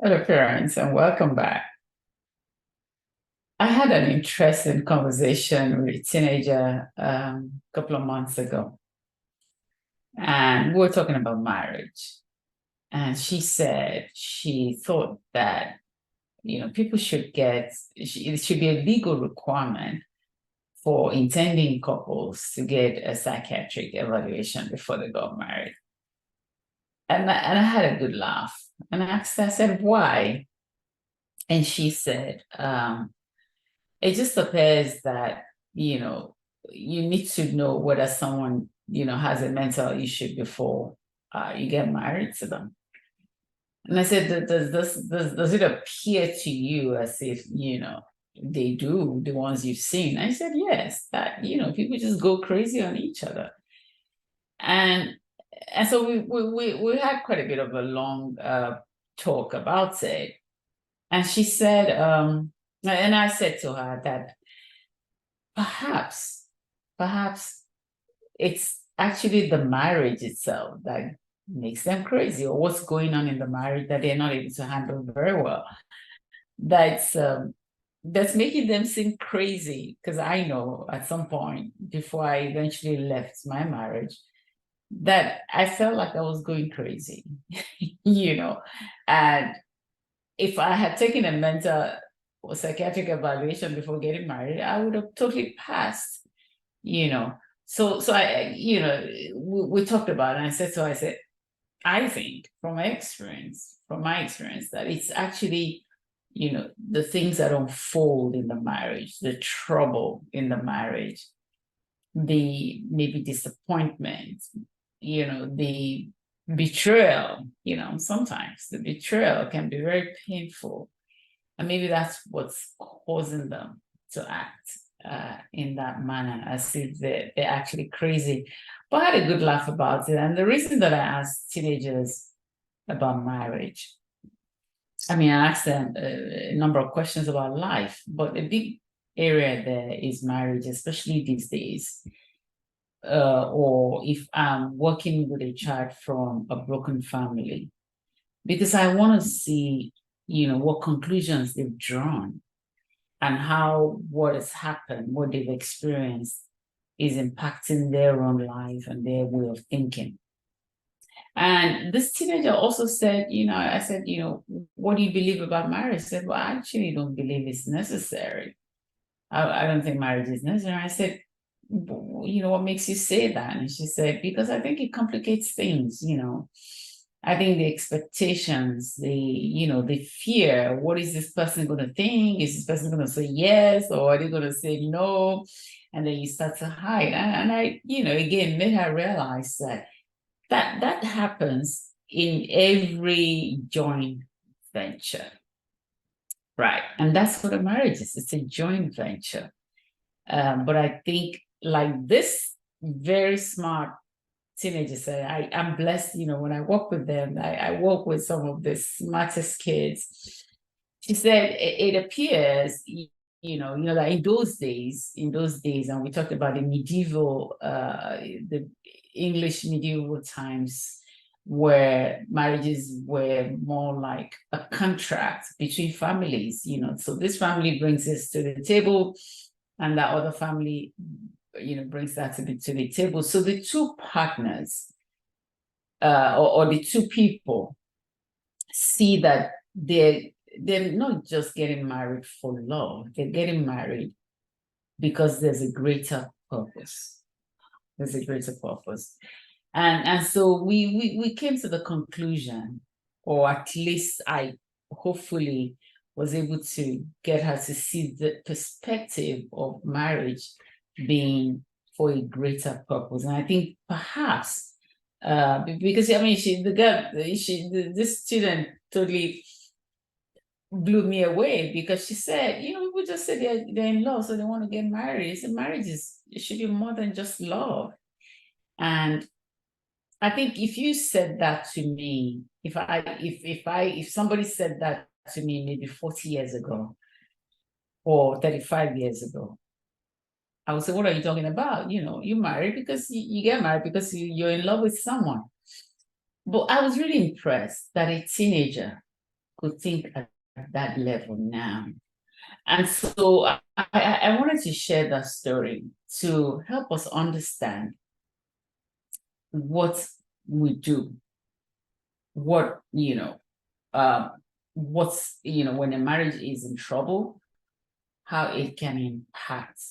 Hello, parents, and welcome back. I had an interesting conversation with a teenager a couple of months ago, and we were talking about marriage. And she said she thought that people should it should be a legal requirement for intending couples to get a psychiatric evaluation before they got married. And I had a good laugh, and I said, why? And she said, it just appears that, you know, you need to know whether someone, has a mental issue before you get married to them. And I said, does it appear to you as if, they do, the ones you've seen? I said, yes, that, people just go crazy on each other. And and so we had quite a bit of a long talk about it. And she said, and I said to her that perhaps, perhaps it's actually the marriage itself that makes them crazy, or what's going on in the marriage that they're not able to handle very well. That's that's making them seem crazy. Because I know at some point before I eventually left my marriage that I felt like I was going crazy, you know, and if I had taken a mental or psychiatric evaluation before getting married, I would have totally passed, you know. So I, we talked about it, and I said, I think from my experience, that it's actually, the things that unfold in the marriage, the trouble in the marriage, the maybe disappointment, the betrayal, sometimes the betrayal can be very painful. And maybe that's what's causing them to act in that manner, as if they're actually crazy. But I had a good laugh about it. And the reason that I asked teenagers about marriage, I mean, I asked them a number of questions about life, but a big area there is marriage, especially these days. Or if I'm working with a child from a broken family, because I want to see, what conclusions they've drawn and how what has happened, what they've experienced is impacting their own life and their way of thinking. And this teenager also said, I said, what do you believe about marriage? He said, well, I actually don't believe it's necessary. I don't think marriage is necessary. I said, what makes you say that? And she said, because I think it complicates things. I think the expectations, the fear, what is this person going to think? Is this person going to say yes, or are they going to say no? And then you start to hide. And I, again, made her realize that happens in every joint venture. Right. And that's what a marriage is. It's a joint venture. But I think, like this very smart teenager said, I'm blessed, when I work with them, I work with some of the smartest kids. She said it appears, that in those days, and we talked about the English medieval times, where marriages were more like a contract between families, so this family brings this to the table, and that other family, brings that to the table. So the two partners, or the two people, see that they're not just getting married for love; they're getting married because there's a greater purpose. There's a greater purpose, and so we came to the conclusion, or at least I hopefully was able to get her to see the perspective of marriage being for a greater purpose. And I think perhaps because I mean this student totally blew me away, because she said, people just say they're in love, so they want to get married. So marriage it should be more than just love. And I think if you said that to me, if somebody said that to me maybe 40 years ago or 35 years ago, I would say, what are you talking about? You marry because you get married because you're in love with someone. But I was really impressed that a teenager could think at that level now. And so I wanted to share that story to help us understand what we do, what, what's, when a marriage is in trouble, how it can impact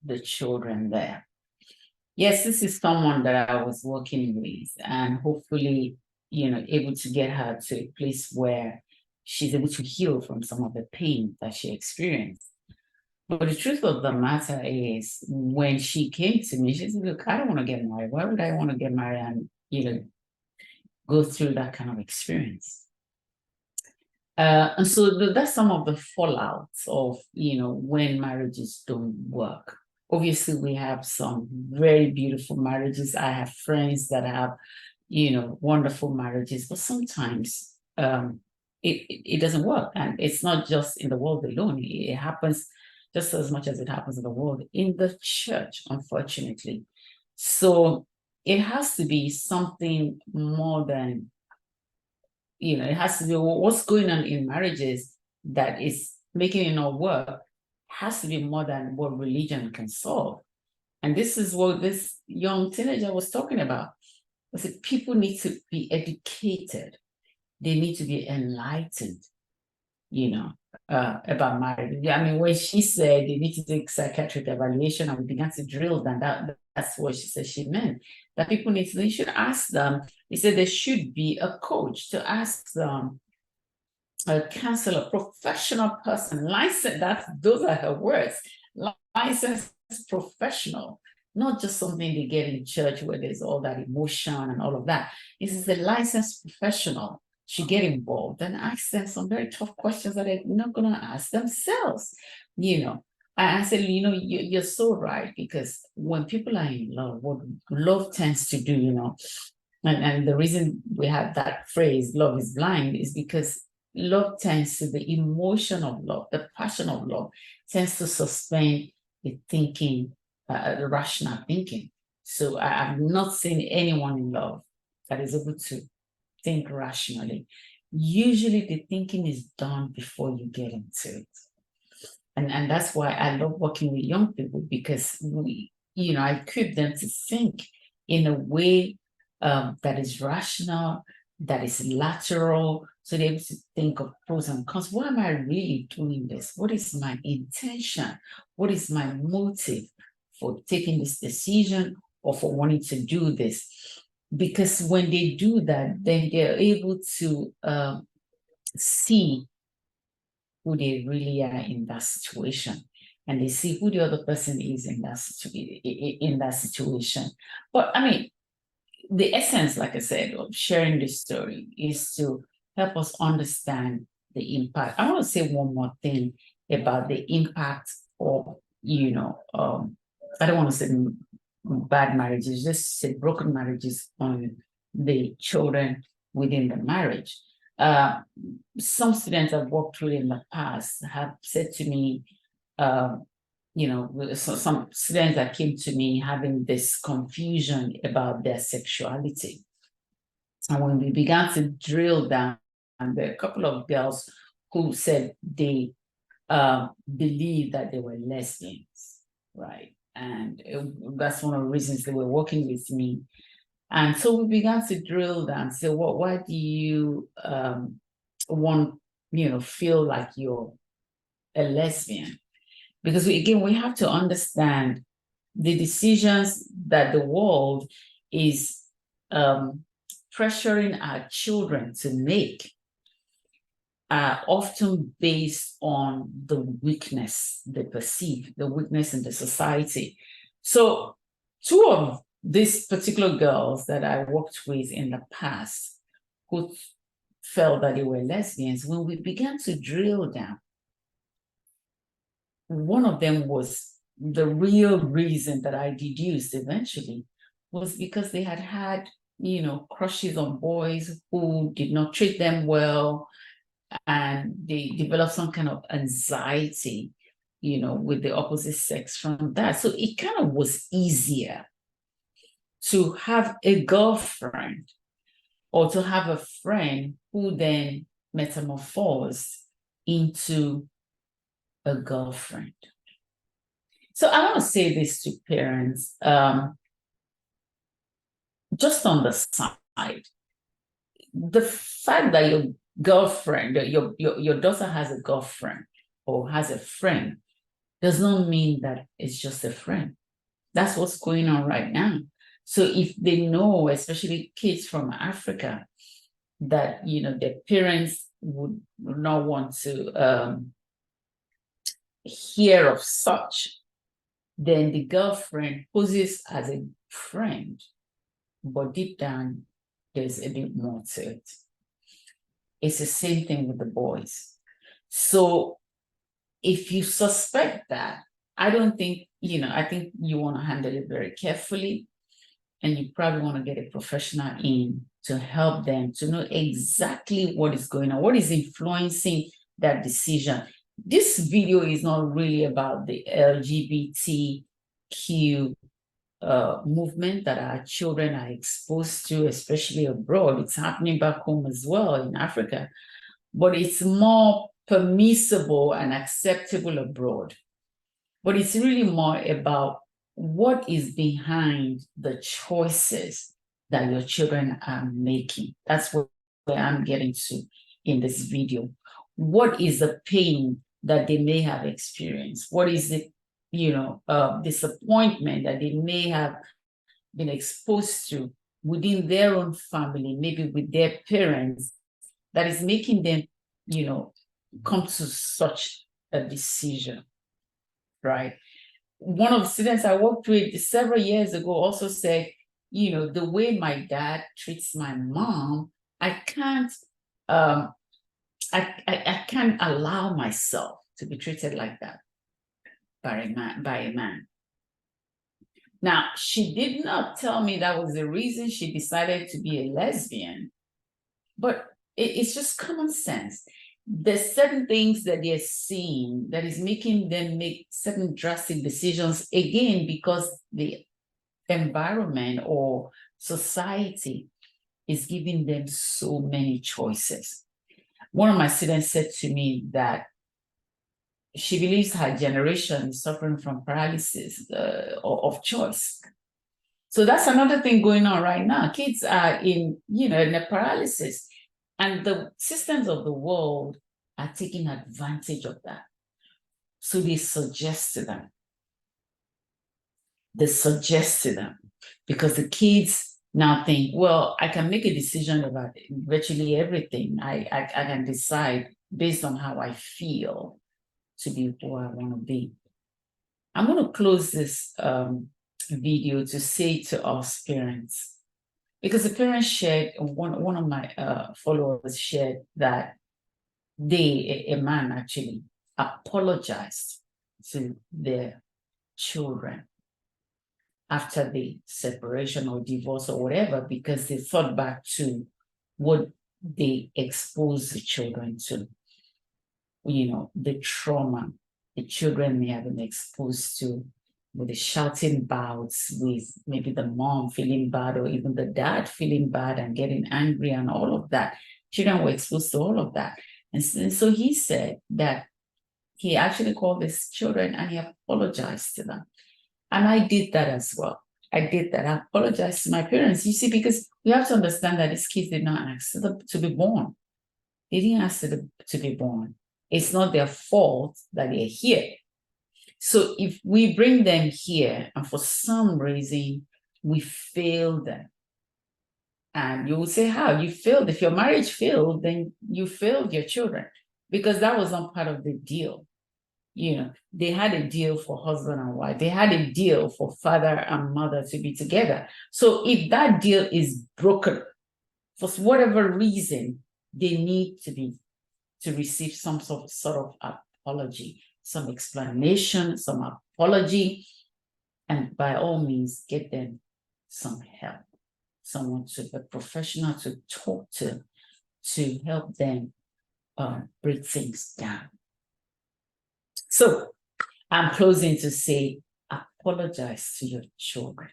the children there. Yes, this is someone that I was working with, and hopefully, able to get her to a place where she's able to heal from some of the pain that she experienced. But the truth of the matter is, when she came to me, she said, look, I don't want to get married. Why would I want to get married and, go through that kind of experience? And so that's some of the fallouts of, when marriages don't work. Obviously, we have some very beautiful marriages. I have friends that have, wonderful marriages, but sometimes it doesn't work. And it's not just in the world alone. It happens just as much as it happens in the world, in the church, unfortunately. So it has to be something more than, it has to be what's going on in marriages that is making it not work, has to be more than what religion can solve. And this is what this young teenager was talking about. I said, people need to be educated. They need to be enlightened, about marriage. I mean, when she said they need to take psychiatric evaluation, and we began to drill down, that's what she said she meant. That people need to, they should ask them. He said there should be a coach to ask them, a counselor, professional person, licensed, those are her words, licensed professional, not just something they get in church where there's all that emotion and all of that. This is a licensed professional should get involved and ask them some very tough questions that they're not going to ask themselves. I said, you're so right, because when people are in love, what love tends to do, and the reason we have that phrase, love is blind, is because love tends to, the emotion of love, the passion of love tends to suspend the thinking, the rational thinking. So I have not seen anyone in love that is able to think rationally. Usually the thinking is done before you get into it. And that's why I love working with young people, because I equip them to think in a way that is rational, that is lateral, so they're able to think of pros and cons. Why am I really doing this? What is my intention? What is my motive for taking this decision or for wanting to do this? Because when they do that, then they're able to see who they really are in that situation, and they see who the other person is in that situation. But I mean, the essence, like I said, of sharing this story is to help us understand the impact. I want to say one more thing about the impact of, I don't want to say bad marriages, just say broken marriages on the children within the marriage. Some students I've worked with in the past have said to me, some students that came to me having this confusion about their sexuality. And when we began to drill down, and there are a couple of girls who said they believe that they were lesbians, right? And that's one of the reasons they were working with me. And so we began to drill down, say, why do you feel like you're a lesbian? Because we have to understand the decisions that the world is pressuring our children to make are often based on the weakness they perceive, the weakness in the society. So two of these particular girls that I worked with in the past who felt that they were lesbians, when we began to drill down, one of them was the real reason that I deduced eventually was because they had crushes on boys who did not treat them well, and they developed some kind of anxiety, with the opposite sex from that. So it kind of was easier to have a girlfriend or to have a friend who then metamorphosed into a girlfriend. So I want to say this to parents, just on the side, the fact that your girlfriend, your daughter has a girlfriend or has a friend does not mean that it's just a friend. That's what's going on right now. So if they know, especially kids from Africa, that, you know, their parents would not want to hear of such, then the girlfriend poses as a friend, but deep down, there's a bit more to it. It's the same thing with the boys. So if you suspect that, I don't think, you know, I think you want to handle it very carefully, and you probably want to get a professional in to help them to know exactly what is going on, what is influencing that decision. This video is not really about the LGBTQ movement that our children are exposed to, especially abroad. It's happening back home as well in Africa, but it's more permissible and acceptable abroad. But it's really more about what is behind the choices that your children are making. That's where I'm getting to in this video. What is the pain that they may have experienced? What is the, you know, disappointment that they may have been exposed to within their own family, maybe with their parents, that is making them, you know, come to such a decision, right? One of the students I worked with several years ago also said, you know, the way my dad treats my mom, I can't I can't allow myself to be treated like that by a man. Now, she did not tell me that was the reason she decided to be a lesbian, but it's just common sense. There's certain things that they're seeing that is making them make certain drastic decisions, again, because the environment or society is giving them so many choices. One of my students said to me that she believes her generation is suffering from paralysis of choice. So that's another thing going on right now. Kids are in, you know, in a paralysis, and the systems of the world are taking advantage of that. So they suggest to them. They suggest to them because the kids now think, well, I can make a decision about virtually everything. I can decide based on how I feel to be who I want to be. I'm going to close this video to say to us parents, because the parents shared, one of my followers shared that a man actually apologized to their children after the separation or divorce or whatever, because they thought back to what they exposed the children to, you know, the trauma the children may have been exposed to, with the shouting bouts, with maybe the mom feeling bad or even the dad feeling bad and getting angry and all of that. Children were exposed to all of that. And so he said that he actually called his children and he apologized to them. And I did that as well. I did that. I apologized to my parents. You see, because we have to understand that these kids did not ask to be born. They didn't ask to be born. It's not their fault that they're here. So if we bring them here and for some reason we fail them, and you will say, how? You failed. If your marriage failed, then you failed your children, because that was not part of the deal. You know, they had a deal for husband and wife. They had a deal for father and mother to be together. So if that deal is broken, for whatever reason, they need to receive some sort of apology, some explanation, some apology, and by all means, get them some help, someone a professional to talk to help them break things down. So I'm closing to say, apologize to your children.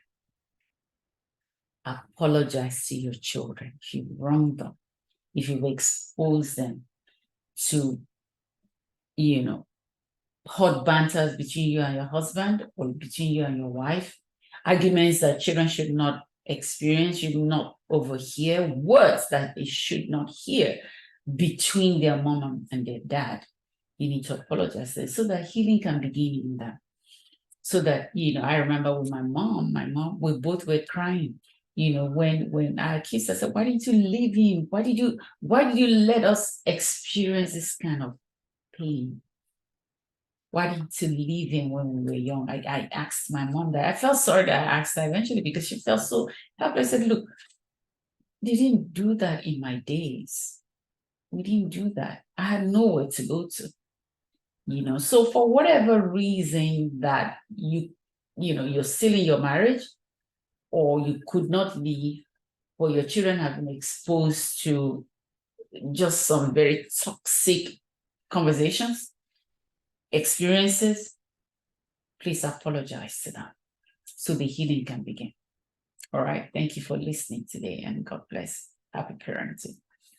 Apologize to your children if you wronged them, if you've exposed them to, hot banters between you and your husband or between you and your wife, arguments that children should not experience, should not overhear, words that they should not hear between their mom and their dad. You need to apologize so that healing can begin in that. So that, I remember with my mom, we both were crying. When our kids, I said, why didn't you leave him? Why did you let us experience this kind of pain? Why did you leave him when we were young? I asked my mom that. I felt sorry that I asked her eventually because she felt so helpless. I said, look, they didn't do that in my days. We didn't do that. I had nowhere to go to. So for whatever reason that you're still in your marriage, or you could not leave, or your children have been exposed to just some very toxic conversations, experiences, please apologize to them so the healing can begin. All right. Thank you for listening today, and God bless. Happy parenting.